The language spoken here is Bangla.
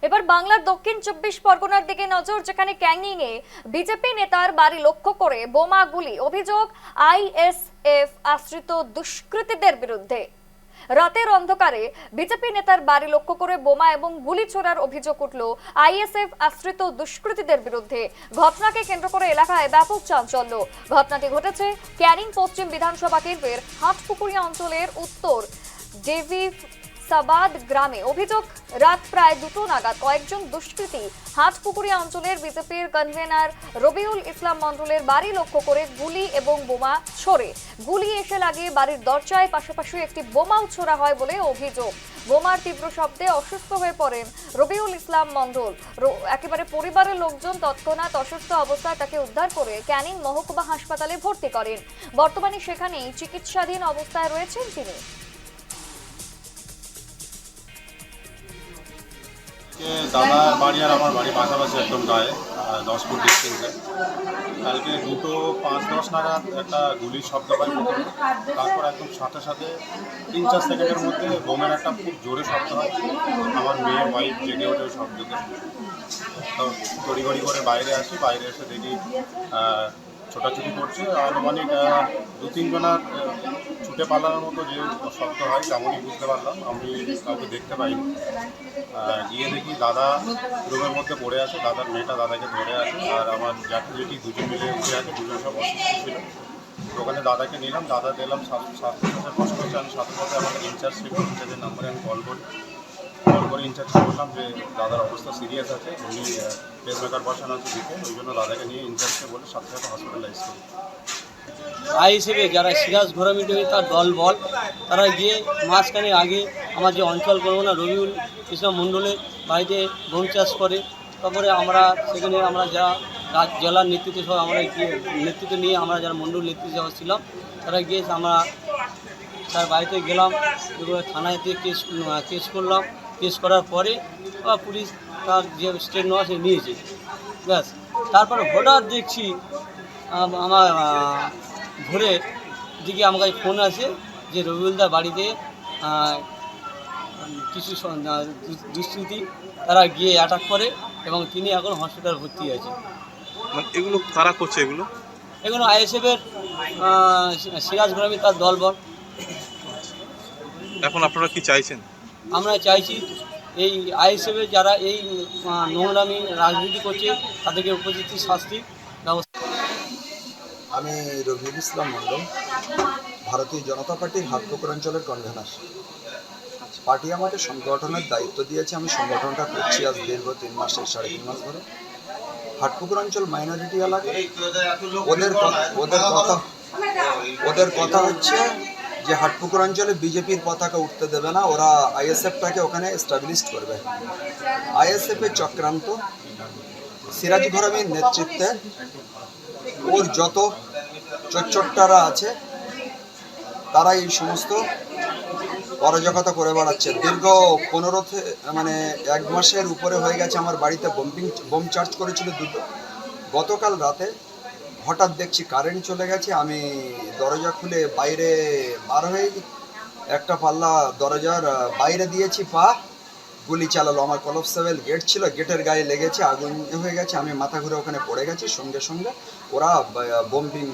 এবার বাংলার দক্ষিণ 24 পরগনার দিকে নজর, যেখানে ক্যানিংয়ে বিজেপি নেতার বাড়ি লক্ষ্য করে বোমা গুলি, অভিযোগ আইএসএফ আশ্রিত দুষ্কৃতীদের বিরুদ্ধে। রাতের অন্ধকারে বিজেপি নেতার বাড়ি লক্ষ্য করে বোমা এবং গুলি ছোড়ার অভিযোগ উঠল আইএসএফ আশ্রিত দুষ্কৃতীদের বিরুদ্ধে। ঘটনাকে কেন্দ্র করে এলাকায় ব্যাপক চাঞ্চল্য। ঘটনাটি ঘটেছে ক্যানিং পশ্চিম বিধানসভা কেন্দ্রের হাটপুকুরিয়া অঞ্চলের উত্তর দেবী সাবাদ গ্রামে। অভিযোগ, রাত প্রায় 2টো নাগাদ কয়েকজন দুষ্কৃতী হাটপুকুরিয়া অঞ্চলের বিজেপির কনভেনার রবিউল ইসলাম মণ্ডলের বাড়ি লক্ষ্য করে গুলি এবং বোমা ছোড়ে। গুলি এসে লাগে বাড়ির দরজায়, পাশাপাশি একটি বোমাও ছোড়া হয় বলে অভিযোগ। বোমার তীব্র শব্দে অসুস্থ হয়ে পড়েন রবিউল ইসলাম মণ্ডল। একেবারে পরিবারের লোকজন তৎক্ষণাৎ অসুস্থ অবস্থায় তাকে উদ্ধার করে ক্যানিং মহকুমা হাসপাতালে ভর্তি করেন। বর্তমানে সেখানেই চিকিৎসাধীন অবস্থায় রয়েছেন তিনি। দাদার বাড়ি আর আমার বাড়ি পাশাপাশি, একদম গায়ে 10 ফুট ডিস্টেন্সে। কালকে 2:05-10 নাগাদ একটা গুলির শব্দ পাই প্রথমে, তারপর একদম সাথে সাথে 3-4 সেকেন্ডের মধ্যে বোমের একটা খুব জোরে শব্দ হয়। আমার মেয়ে ওয়াইফ জেগে ওঠে ওই শব্দতে, তো তড়িঘড়ি করে বাইরে আসি। বাইরে এসে দেখি ছোটাছুটি করছে। আনুমানিক 2-3 জনার ছুটে পালানোর মতো যে শব্দ হয় তেমনই বুঝতে পারলাম। আমি কাউকে দেখতে পাইনি। গিয়ে দেখি দাদা রুমের মধ্যে পড়ে আছে, দাদার মেয়েটা দাদাকে ধরে আছে, আর আমার জ্যাঠু জেঠি দুজন মিলে উঠে আছে। দুজন সব অসুস্থ ছিল। তো ওখানে দাদাকে নিলাম, দাদা দিলাম স্বাস্থ্য কষ্ট হচ্ছে। আমি সাথে সাথে আমাদের ইনচার্জ ছিল, ইনচার্জের নাম্বারে আমি কল করে ইনচার্জকে বললাম যে দাদার অবস্থা সিরিয়াস আছে, উনি পেসমেকার বসানো আছে দিকে। ওই জন্য দাদাকে নিয়ে ইনচার্জকে বলে সাথে সাথে হসপিটালাইজ করি। আইএসএফে যারা সিরাজ ঘোরামিটি তার দল বল, তারা গিয়ে মাঝখানে আগে আমার যে অঞ্চল পরগনা রবিউল ইসলাম মণ্ডলের বাড়িতে গম চাষ করে। তারপরে আমরা সেখানে যারা জেলার নেতৃত্ব সহ আমরা গিয়ে নেতৃত্ব নিয়ে আমরা যারা মণ্ডল নেতৃত্ব সহ ছিলাম, তারা গিয়ে আমরা তার বাড়িতে গেলাম, এগুলো থানাতে কেস করলাম। কেস করার পরে পুলিশ তার যে স্টেপ নেওয়া সে নিয়েছে, ব্যাস। তারপরে হঠাৎ দেখছি আমার ঘুরে দিকে আমার কাছে ফোন আসে যে রবিউলদার বাড়িতে কিছু দুষ্কৃতী তারা গিয়ে অ্যাটাক করে এবং তিনি এখন হসপিটাল ভর্তি আছে। এগুলো কারা করছে? এগুলো আইএসএফের সিরাজ ঘোরামি তার দলবল। এখন আপনারা কি চাইছেন? আমরা চাইছি এই আইএসএফের যারা এই নোংরামি রাজনীতি করছে তাদেরকে উপযুক্ত শাস্তি ব্যবস্থা। আমি রবিউল ইসলাম মণ্ডল, ভারতীয় জনতা পার্টির হাটপুকুর অঞ্চলের কনভেনার। পার্টি আমাকে সংগঠনের দায়িত্ব দিয়েছে, আমি সংগঠনটা করছি আজ দীর্ঘ 3 মাসের 3.5 মাস ধরে। হাটপুকুর অঞ্চল মাইনরিটি এলাকা। ওদের কথা হচ্ছে যে হাটপুকুর অঞ্চলে বিজেপির পতাকা উঠতে দেবে না, ওরা আইএসএফটাকে ওখানে এস্টাবলিশ করবে। আইএসএফের চক্রান্ত, সিরাজ ঘোরামির নেতৃত্বে ওর যত চোরচট্টারা আছে তারা এই সমস্ত অরাজকতা করে বেড়াচ্ছে। দীর্ঘ 1 মাসের উপরে হয়ে গেছে আমার বাড়িতে বোম চার্জ করেছিল 2টো। গতকাল রাতে হঠাৎ দেখছি কারেন্ট চলে গেছে। আমি দরজা খুলে বাইরে বার হয়ে একটা পাল্লা দরজার বাইরে দিয়েছি পা, গুলি চালালো। আমার কলপসেবল গেট ছিল, গেটের গায়ে লেগেছে, আগুন হয়ে গেছে। আমি মাথা ঘুরে ওখানে পড়ে গেছি। সঙ্গে সঙ্গে ওরা বোম্বিং